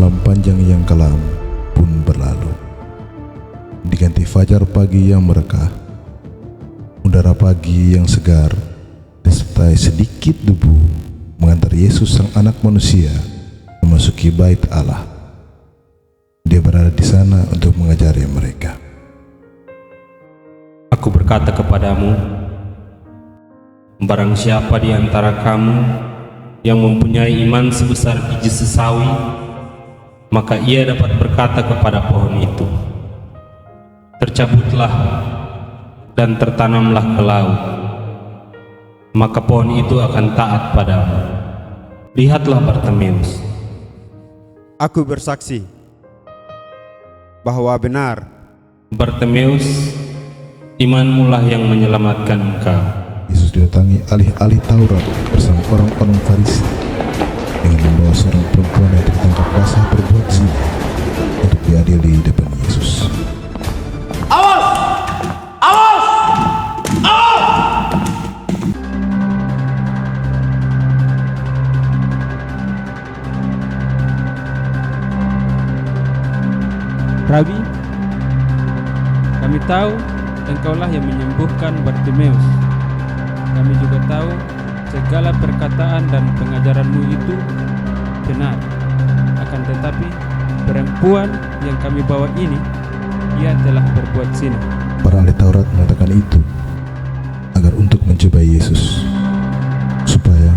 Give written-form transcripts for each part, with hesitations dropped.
Malam panjang yang kelam pun berlalu, diganti fajar pagi yang merekah. Udara pagi yang segar disertai sedikit debu mengantar Yesus sang anak manusia memasuki bait Allah. Dia berada di sana untuk mengajari mereka. Aku berkata kepadamu, barang siapa di antara kamu yang mempunyai iman sebesar biji sesawi, maka ia dapat berkata kepada pohon itu, tercabutlah dan tertanamlah ke laut, maka pohon itu akan taat padamu. Lihatlah Bartimeus. Aku bersaksi bahwa benar Bartimeus, imanmu lah yang menyelamatkan engkau. Yesus didatangi ahli-ahli Taurat bersama orang-orang Farisi dengan membawa seorang perempuan yang tertangkap basah berbuat zina untuk diadili di depan Yesus. Awas! Awas! Awas! Rabi, kami tahu engkaulah yang menyembuhkan Bartimeus. Kami juga tahu segala perkataan dan pengajaranmu itu benar. Akan tetapi perempuan yang kami bawa ini, ia telah berbuat zina. Para ahli Taurat mengatakan itu agar untuk mencobai Yesus, supaya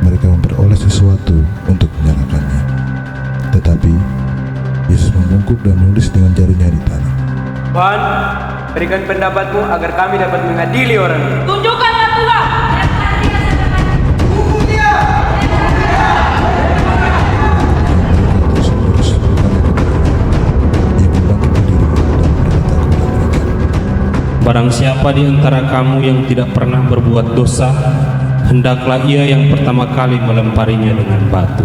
mereka memperoleh sesuatu untuk menyalahkannya. Tetapi Yesus membungkuk dan menulis dengan jarinya di tanah. Tuhan, berikan pendapatmu agar kami dapat mengadili orang ini. Tunjukkanlah Tuhan. Terus-menerus bertanya kepadanya. Ia pun bangkit berdiri dan berkata kepada mereka, Barang siapa di antara kamu yang tidak pernah berbuat dosa, hendaklah ia yang pertama kali melemparinya dengan batu.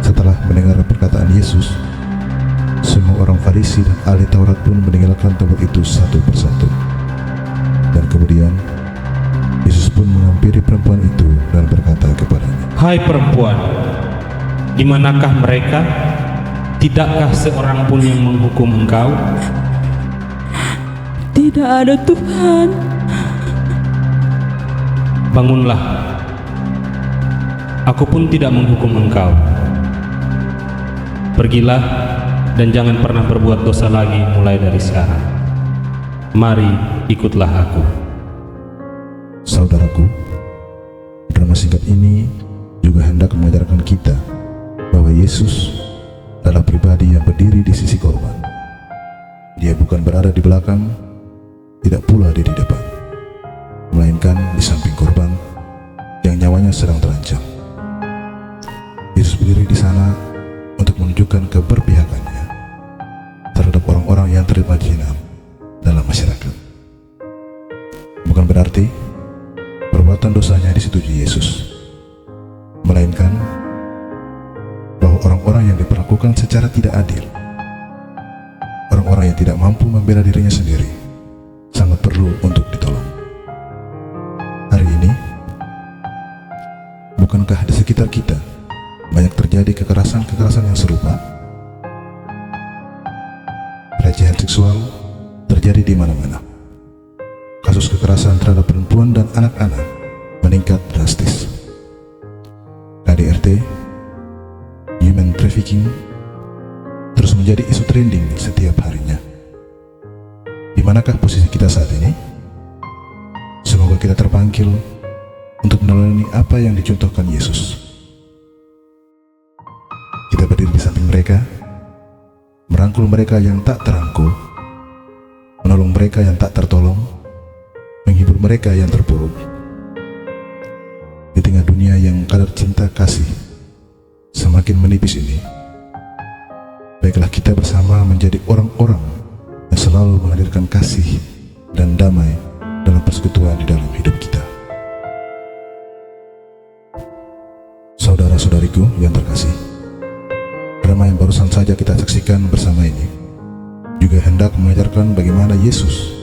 Setelah mendengar perkataan Yesus, semua orang Farisi dan ahli Taurat pun meninggalkan tempat itu satu persatu. Dan kemudian Yesus pun menghampiri perempuan itu dan berkata kepadanya, Hai perempuan, di manakah mereka? Tidakkah seorang pun yang menghukum engkau? Tidak ada Tuhan. Bangunlah, aku pun tidak menghukum engkau. Pergilah dan jangan pernah berbuat dosa lagi mulai dari sekarang. Mari ikutlah aku. Saudaraku, drama singkat ini juga hendak mengajarkan kita bahwa Yesus adalah pribadi yang berdiri di sisi korban. Dia bukan berada di belakang, tidak pula di depan, melainkan di samping korban yang nyawanya sedang terancam. Yesus berdiri di sana untuk menunjukkan keberpihakannya terhadap orang-orang yang terlibat zina dalam masyarakat. Bukan berarti perbuatan dosanya disetujui Yesus, melainkan bahwa orang-orang yang diperlakukan secara tidak adil, orang-orang yang tidak mampu membela dirinya sendiri, sangat perlu untuk ditolong. Hari ini, bukankah di sekitar kita banyak terjadi kekerasan-kekerasan yang serupa? Pelecehan seksual terjadi di mana-mana. Kasus kekerasan terhadap perempuan dan anak-anak meningkat drastis. KDRT, human trafficking, terus menjadi isu trending setiap harinya. Di manakah posisi kita saat ini? Semoga kita terpanggil untuk meneladani apa yang dicontohkan Yesus. Kita berdiri di samping mereka, merangkul mereka yang tak terangkul, menolong mereka yang tak tertolong, menghibur mereka yang terpuruk. Di tengah dunia yang kadar cinta kasih semakin menipis ini, baiklah kita bersama menjadi orang-orang yang selalu menghadirkan kasih dan damai dalam persekutuan di dalam hidup kita. Saudara-saudariku yang terkasih, drama yang barusan saja kita saksikan bersama ini juga hendak mengajarkan bagaimana Yesus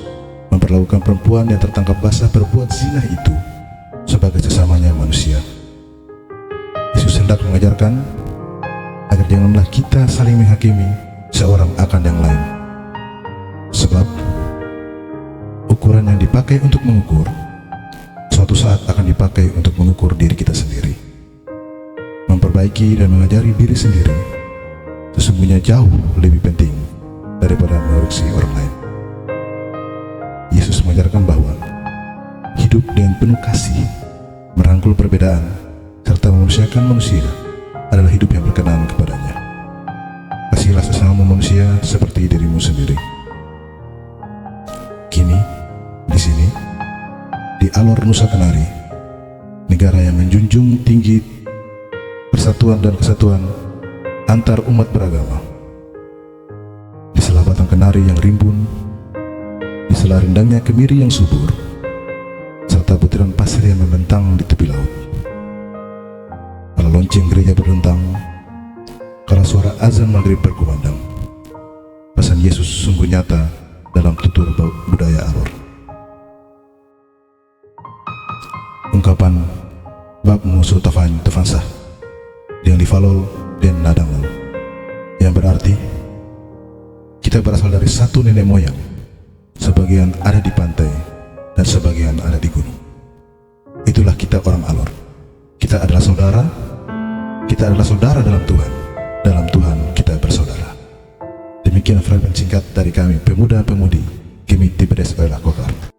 memperlakukan perempuan yang tertangkap basah berbuat zina itu sebagai sesamanya manusia. Yesus hendak mengajarkan agar janganlah kita saling menghakimi seorang akan yang lain. Sebab ukuran yang dipakai untuk mengukur suatu saat akan dipakai untuk mengukur diri kita sendiri. Memperbaiki dan mengajari diri sendiri sesungguhnya jauh lebih penting daripada mengoreksi orang lain. Yesus mengajarkan bahwa hidup dengan penuh kasih, merangkul perbedaan, serta memanusiakan manusia adalah hidup yang berkenan kepadanya. Kasihilah sesama manusia seperti dirimu sendiri. Kini, di sini, di Alor Nusa Kenari, negara yang menjunjung tinggi persatuan dan kesatuan antar umat beragama, di sela batang kenari yang rimbun, di sela rindangnya kemiri yang subur, serta butiran pasir yang membentang di tepi laut. Kala lonceng gereja berdentang, kala suara azan maghrib berkumandang, pesan Yesus sungguh nyata dalam tutur budaya Alor. Ungkapan bab musuh tefansah yang difalol dan nadang lalu, yang berarti kita berasal dari satu nenek moyang, sebagian ada di pantai dan sebagian ada di gunung. Itulah kita orang Alor. Kita adalah saudara. Kita adalah saudara dalam Tuhan. Dalam Tuhan kita bersaudara. Demikian fragmen singkat dari kami, pemuda-pemudi Gemi Tibedes Oela Kokar.